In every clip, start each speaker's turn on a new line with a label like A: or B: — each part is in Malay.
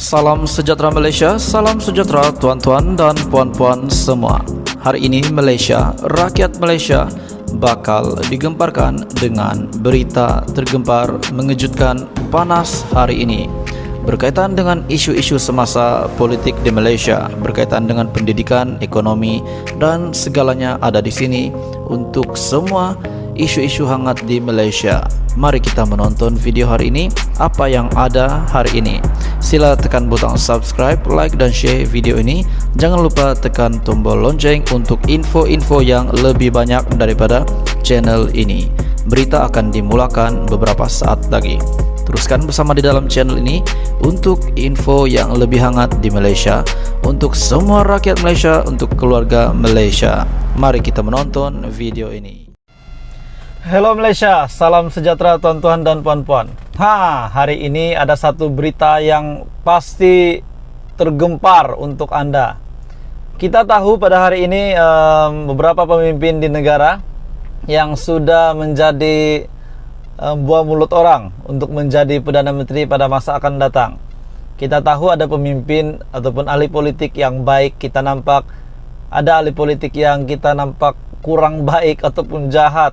A: Salam sejahtera Malaysia, salam sejahtera tuan-tuan dan puan-puan semua. Hari ini Malaysia, rakyat Malaysia bakal digemparkan dengan berita tergempar mengejutkan panas hari ini berkaitan dengan isu-isu semasa politik di Malaysia, berkaitan dengan pendidikan, ekonomi dan segalanya ada di sini untuk semua isu-isu hangat di Malaysia. Mari kita menonton video hari ini, apa yang ada hari ini. Sila tekan butang subscribe, like dan share video ini. Jangan lupa tekan tombol lonceng untuk info-info yang lebih banyak daripada channel ini. Berita akan dimulakan beberapa saat lagi. Teruskan bersama di dalam channel ini untuk info yang lebih hangat di Malaysia, untuk semua rakyat Malaysia, untuk keluarga Malaysia. Mari kita menonton video ini.
B: Hello Malaysia, salam sejahtera tuan-tuan dan puan-puan. Hari ini ada satu berita yang pasti tergempar untuk Anda. Kita tahu pada hari ini beberapa pemimpin di negara yang sudah menjadi buah mulut orang untuk menjadi Perdana Menteri pada masa akan datang. Kita tahu ada pemimpin ataupun ahli politik yang baik kita nampak, ada ahli politik yang kita nampak kurang baik ataupun jahat,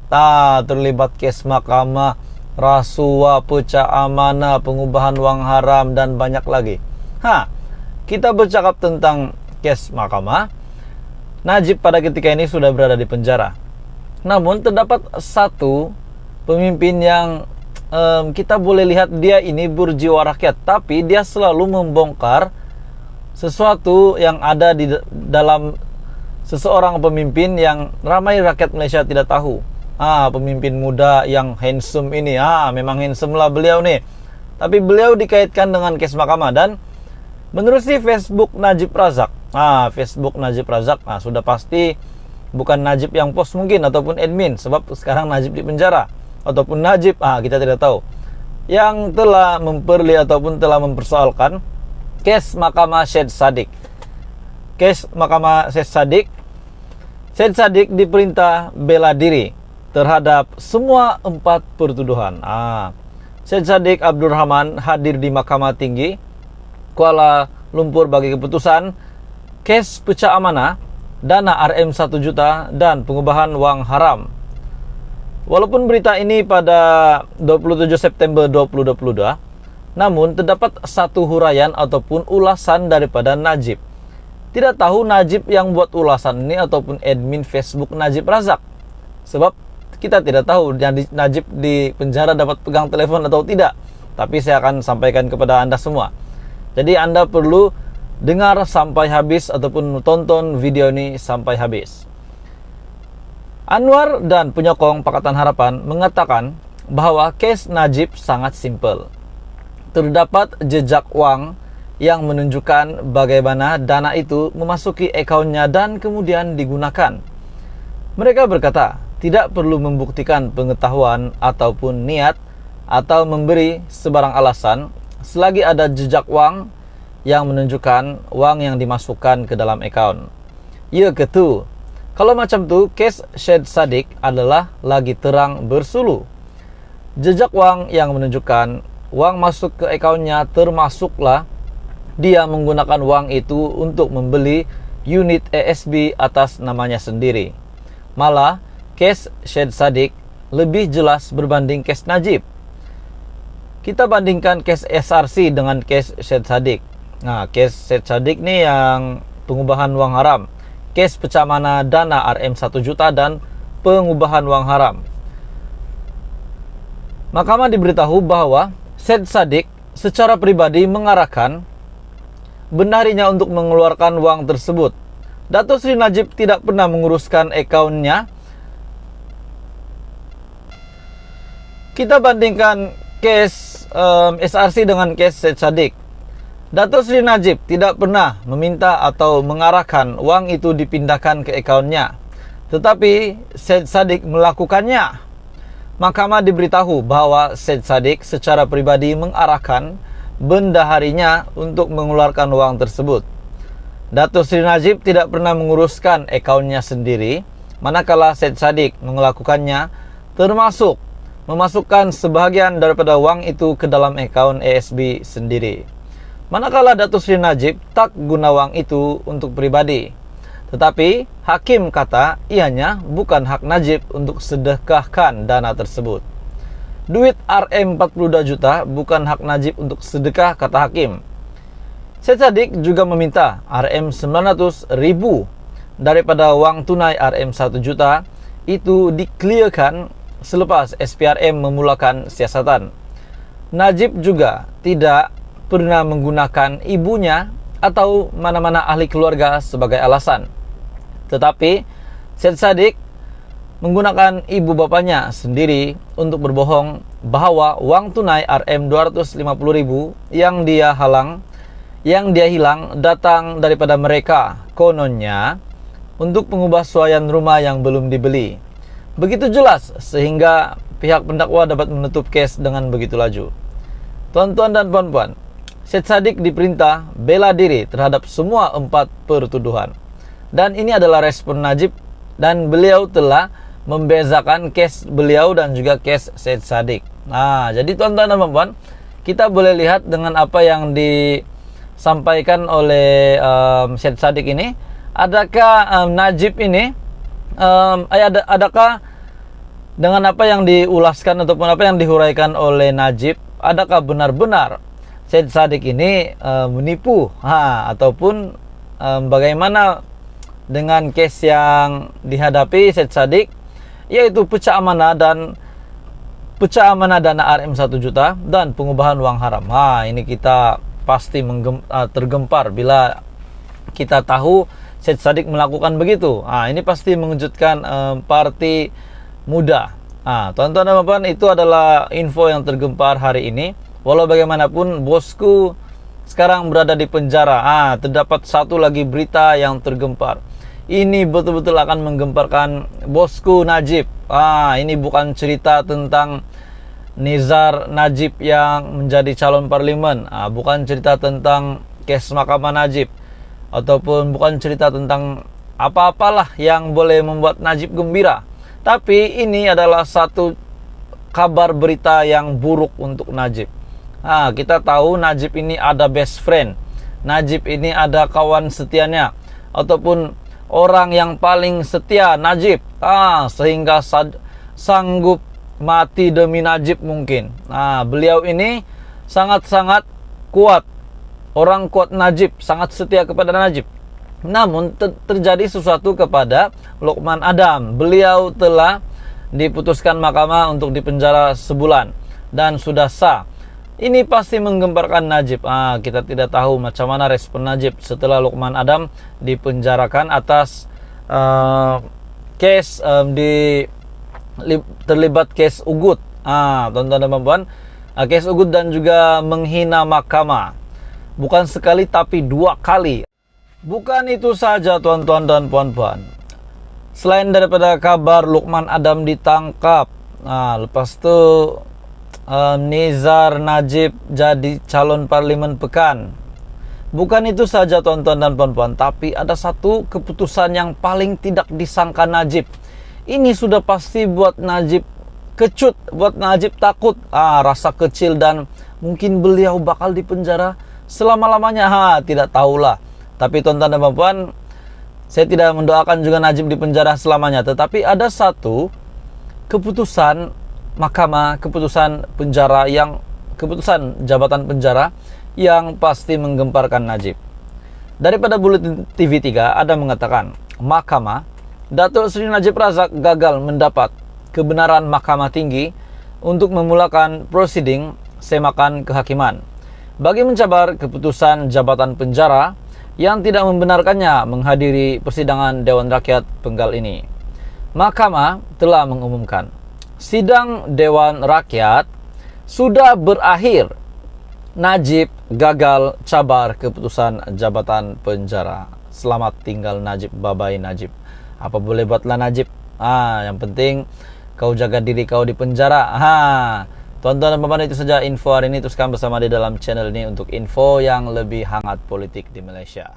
B: terlibat kes mahkamah, rasuah, pecah amanah, pengubahan wang haram dan banyak lagi. Kita bercakap tentang kes mahkamah. Najib pada ketika ini sudah berada di penjara. Namun terdapat satu pemimpin yang kita boleh lihat dia ini berjiwa rakyat, tapi dia selalu membongkar sesuatu yang ada di dalam seseorang pemimpin yang ramai rakyat Malaysia tidak tahu. Pemimpin muda yang handsome ini, memang handsome lah beliau nih. Tapi beliau dikaitkan dengan kes mahkamah dan menerusi Facebook Najib Razak. Facebook Najib Razak, sudah pasti bukan Najib yang post mungkin ataupun admin, sebab sekarang Najib di penjara ataupun Najib, kita tidak tahu, yang telah ataupun telah mempersoalkan kes mahkamah Syed Saddiq. Kes mahkamah Syed Saddiq, Syed Saddiq diperintah bela diri terhadap semua 4 pertuduhan. Syed Saddiq Abdul Rahman hadir di Mahkamah Tinggi Kuala Lumpur bagi keputusan kes pecah amanah, dana RM 1 juta dan pengubahan wang haram. Walaupun berita ini pada 27 September 2022, namun terdapat satu huraian ataupun ulasan daripada Najib. Tidak tahu Najib yang buat ulasan ini ataupun admin Facebook Najib Razak, sebab kita tidak tahu Najib di penjara dapat pegang telepon atau tidak. Tapi saya akan sampaikan kepada Anda semua. Jadi Anda perlu dengar sampai habis ataupun tonton video ini sampai habis. Anwar dan penyokong Pakatan Harapan mengatakan bahwa kes Najib sangat simpel. Terdapat jejak wang yang menunjukkan bagaimana dana itu memasuki akaunnya dan kemudian digunakan. Mereka berkata, tidak perlu membuktikan pengetahuan ataupun niat atau memberi sebarang alasan selagi ada jejak wang yang menunjukkan wang yang dimasukkan ke dalam akaun. Ya ketu, kalau macam tu kes Syed Saddiq adalah lagi terang bersulu. Jejak wang yang menunjukkan wang masuk ke akaunnya termasuklah dia menggunakan wang itu untuk membeli unit ASB atas namanya sendiri. Malah, kes Syed Saddiq lebih jelas berbanding kes Najib. Kita bandingkan kes SRC dengan kes Syed Saddiq. Kes Syed Saddiq ni yang pengubahan wang haram. Kes pecah amanah dana RM 1 juta dan pengubahan wang haram. Mahkamah diberitahu bahwa Syed Saddiq secara pribadi mengarahkan benarinya untuk mengeluarkan wang tersebut. Datuk Seri Najib tidak pernah menguruskan akaunnya. Kita bandingkan kes SRC dengan kes Syed Saddiq. Datuk Seri Najib tidak pernah meminta atau mengarahkan wang itu dipindahkan ke akaunnya, tetapi Syed Saddiq melakukannya. Mahkamah diberitahu bahwa Syed Saddiq secara pribadi mengarahkan bendaharinya untuk mengeluarkan wang tersebut. Datuk Seri Najib tidak pernah menguruskan akaunnya sendiri, manakala Syed Saddiq melakukannya, termasuk memasukkan sebahagian daripada wang itu ke dalam akaun ASB sendiri. Manakala Datuk Seri Najib tak guna wang itu untuk pribadi. Tetapi hakim kata ianya bukan hak Najib untuk sedekahkan dana tersebut. Duit RM42 juta bukan hak Najib untuk sedekah, kata hakim. Syed Saddiq juga meminta RM900.000 daripada wang tunai RM1 juta itu dikelirkan selepas SPRM memulakan siasatan. Najib juga tidak pernah menggunakan ibunya atau mana-mana ahli keluarga sebagai alasan. Tetapi Syed Saddiq menggunakan ibu bapanya sendiri untuk berbohong bahwa wang tunai RM250.000 yang dia hilang datang daripada mereka, kononnya untuk pengubahsuaian rumah yang belum dibeli. Begitu jelas sehingga pihak pendakwa dapat menutup kes dengan begitu laju. Tuan-tuan dan puan-puan, Syed Saddiq diperintah bela diri terhadap semua 4 pertuduhan. Dan ini adalah respon Najib, dan beliau telah membezakan kes beliau dan juga kes Syed Saddiq. Nah, jadi tuan-tuan dan puan-puan, kita boleh lihat dengan apa yang disampaikan oleh Syed Saddiq ini. Adakah Najib ini adakah dengan apa yang diulaskan ataupun apa yang dihuraikan oleh Najib, adakah benar-benar Syed Saddiq ini menipu ataupun bagaimana dengan kes yang dihadapi Syed Saddiq, yaitu pecah amanah dana RM1 juta dan pengubahan wang haram. Ini kita pasti tergempar bila kita tahu Syed Saddiq melakukan begitu. Ini pasti mengejutkan parti muda. Tuan-tuan dan puan-puan, itu adalah info yang tergempar hari ini. Walau bagaimanapun, bosku sekarang berada di penjara. Terdapat satu lagi berita yang tergempar. Ini betul-betul akan menggemparkan bosku Najib. Ini bukan cerita tentang Nizar Najib yang menjadi calon parlimen. Bukan cerita tentang kes Mahkamah Najib, ataupun bukan cerita tentang apa-apalah yang boleh membuat Najib gembira. Tapi ini adalah satu kabar berita yang buruk untuk Najib. Kita tahu Najib ini ada best friend, Najib ini ada kawan setianya, ataupun orang yang paling setia Najib, sehingga sanggup mati demi Najib mungkin. Beliau ini sangat-sangat kuat, orang kuat Najib, sangat setia kepada Najib. Namun terjadi sesuatu kepada Luqman Adam. Beliau telah diputuskan mahkamah untuk dipenjara sebulan dan sudah sah. Ini pasti menggemparkan Najib. Kita tidak tahu macam mana respon Najib setelah Luqman Adam dipenjarakan atas kes terlibat kes ugut. Tuan-tuan dan puan-puan, kes ugut dan juga menghina mahkamah. Bukan sekali tapi 2 kali. Bukan itu saja tuan-tuan dan puan-puan. Selain daripada kabar Luqman Adam ditangkap, lepas itu Nizar Najib jadi calon parlimen Pekan. Bukan itu saja tuan-tuan dan puan-puan, tapi ada satu keputusan yang paling tidak disangka Najib. Ini sudah pasti buat Najib kecut, buat Najib takut, rasa kecil, dan mungkin beliau bakal dipenjara selama-lamanya. Tidak tahulah. Tapi tuan-tuan dan puan-puan, saya tidak mendoakan juga Najib dipenjara selamanya. Tetapi ada satu keputusan mahkamah, keputusan jabatan penjara yang pasti menggemparkan Najib. Daripada Buletin TV 3 ada mengatakan, mahkamah, Datuk Seri Najib Razak gagal mendapat kebenaran Mahkamah Tinggi untuk memulakan prosiding semakan kehakiman bagi mencabar keputusan jabatan penjara yang tidak membenarkannya menghadiri persidangan Dewan Rakyat Penggal ini. Mahkamah telah mengumumkan sidang Dewan Rakyat sudah berakhir. Najib gagal cabar keputusan jabatan penjara. Selamat tinggal Najib, bye-bye Najib. Apa boleh buatlah Najib. Yang penting kau jaga diri kau di penjara. Tuan-tuan dan puan-puan, itu saja info hari ini. Teruskan bersama di dalam channel ini untuk info yang lebih hangat politik di Malaysia.